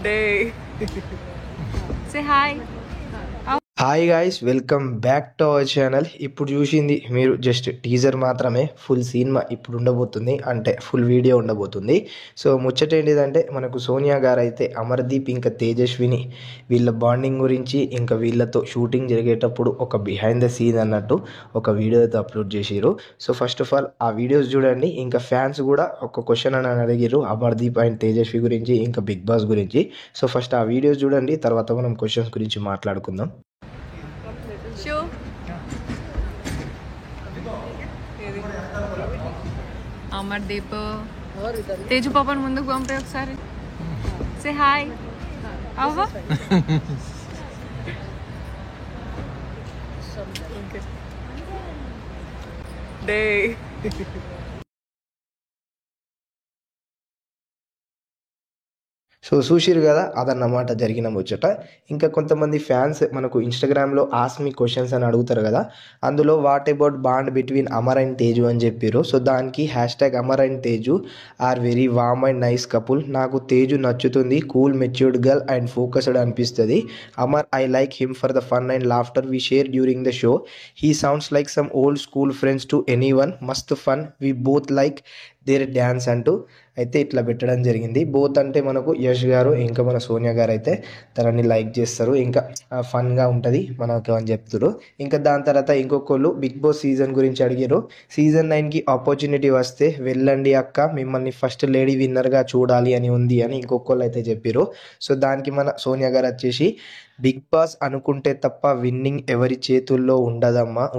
Day. Say hi. Hi guys, welcome back to our channel. ఇప్పుడు చూసింది మీరు just teaser మాత్రమే. ఫుల్ సినిమా ఇప్పుడు ఉండబోతుంది, అంటే ఫుల్ వీడియో ఉండబోతుంది. సో ముచ్చట ఏంటిదంటే, మనకు సోనియా గారు అయితే అమర్దీప్ ఇంకా తేజస్విని వీళ్ళ బాండింగ్ గురించి, ఇంకా వీళ్ళతో షూటింగ్ జరిగేటప్పుడు ఒక బిహైండ్ ద సీన్ అన్నట్టు ఒక వీడియో అయితే అప్లోడ్ చేసిరు. సో ఫస్ట్ ఆఫ్ ఆల్ ఆ వీడియోస్ చూడండి. ఇంకా ఫ్యాన్స్ కూడా ఒక క్వశ్చన్ అని అడిగిరు అమర్దీప్ అండ్ తేజస్వి గురించి, ఇంకా బిగ్ బాస్ గురించి. సో ఫస్ట్ ఆ వీడియోస్ చూడండి, తర్వాత మనం క్వశ్చన్స్ గురించి మాట్లాడుకుందాం. Show. అమర్దీప్ తేజు పాపని ముందుకు పంపే ఒకసారి. Say hi. అవ్వ డే. సో చూసిరు కదా, అదన్నమాట జరిగిన ముచ్చట. ఇంకా కొంతమంది ఫ్యాన్స్ మనకు ఇన్స్టాగ్రామ్లో ఆస్మి క్వశ్చన్స్ అని అడుగుతారు కదా, అందులో what about bond between Amar and Teju అని చెప్పారు. సో దానికి hash Amar and Teju are very warm and nice couple. నాకు తేజు నచ్చుతుంది, cool matured girl and focused అనిపిస్తుంది. Amar I like him for the fun and laughter we share during the show. He sounds like some old school friends to anyone. మస్త్ fun, we both like their dance అంటూ అయితే ఇట్లా పెట్టడం జరిగింది. Both అంటే మనకు యష్ గారు ఇంకా మన సోనియా గారు అయితే తనని లైక్ చేస్తారు, ఇంకా ఫన్గా ఉంటుంది మనకు అని చెప్తారు. ఇంకా దాని తర్వాత ఇంకొకళ్ళు బిగ్ బాస్ సీజన్ గురించి అడిగారు. సీజన్ 9కి ఆపర్చునిటీ వస్తే వెళ్ళండి అక్క, మిమ్మల్ని ఫస్ట్ లేడీ విన్నర్గా చూడాలి అని ఉంది అని ఇంకొకళ్ళు అయితే చెప్పారు. సో దానికి మన సోనియా గారు వచ్చేసి, బిగ్ బాస్ అనుకుంటే తప్ప విన్నింగ్ ఎవరి చేతుల్లో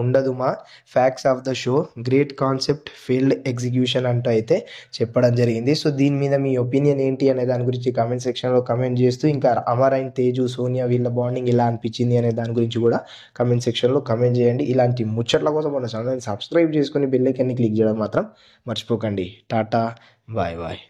ఉండదుమా, facts of the show, great concept, failed execution అంటూ అయితే చెప్పడం జరిగింది. సో దీని మీద మీ ఒపీనియన్ ఏంటి అనే దాని గురించి కామెంట్ సెక్షన్లో కామెంట్ చేస్తూ, ఇంకా అమర్ అండ్ తేజు సోనియా వీళ్ళ బాండింగ్ ఎలా అనిపించింది అనే దాని గురించి కూడా కామెంట్ సెక్షన్లో కామెంట్ చేయండి. ఇలాంటి ముచ్చట్ల కోసం మన ఛానల్ని సబ్స్క్రైబ్ చేసుకుని బెల్ ఐకాన్ని క్లిక్ చేయడం మాత్రం మర్చిపోకండి. Tata, bye bye.